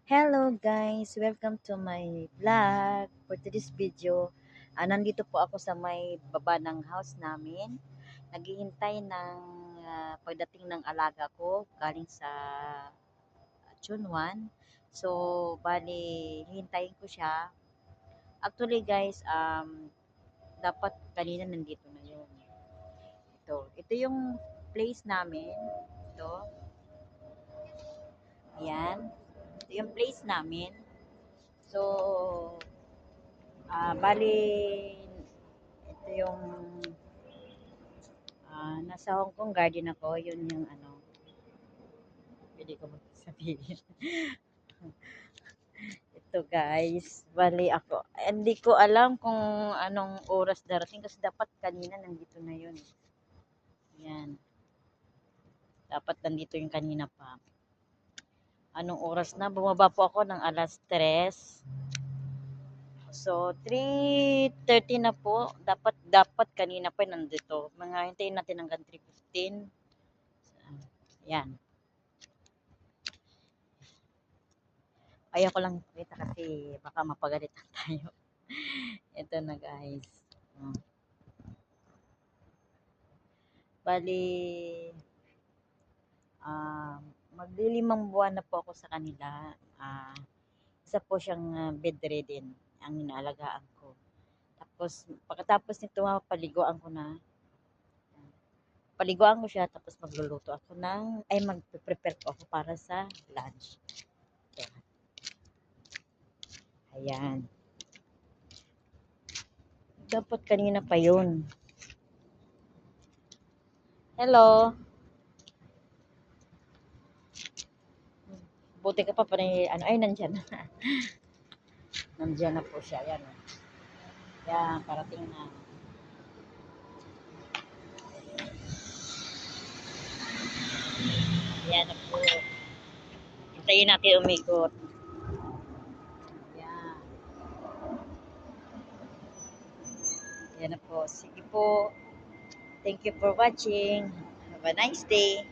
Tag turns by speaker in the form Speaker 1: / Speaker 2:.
Speaker 1: Hello guys! Welcome to my vlog. For today's video, nandito po ako sa may baba ng house namin. Naghihintay ng pagdating ng alaga ko galing sa Chunwan. So, bali, hihintayin ko siya. Actually guys, dapat kanina nandito na yun. Ito yung place namin. Ito. Ayan. Ito yung place namin. So, bali, ito yung nasa Hong Kong Garden ako. Yun yung pwede ko magsabihin. Ito guys, bali ako. Hindi ko alam kung anong oras darating kasi dapat kanina nandito na yun. Yan. Dapat nandito yung kanina pa. Anong oras na? Bumaba po ako ng alas 3. So, 3:30 na po. Dapat kanina pa nandito. Mga hintayin natin hanggang 3:15. Yan. Ayaw ko lang ipakita kasi baka mapagalitan tayo. Ito na guys. Bali, maglilimang buwan na po ako sa kanila. Isa po siyang bedridden ang inaalagaan ko. Tapos, pagkatapos nito, paliguan ko na. Paliguan ko siya, tapos magluluto ako magpe-prepare po ako para sa lunch. Ayan. Dapat kanina pa yun. Hello. Buti ka pa nandyan na. Nandyan na po siya. Ayan. Yan, parating na. Ayan na po. Hintayin natin umikot. Ayan. Ayan na po. Sige po. Thank you for watching. Have a nice day.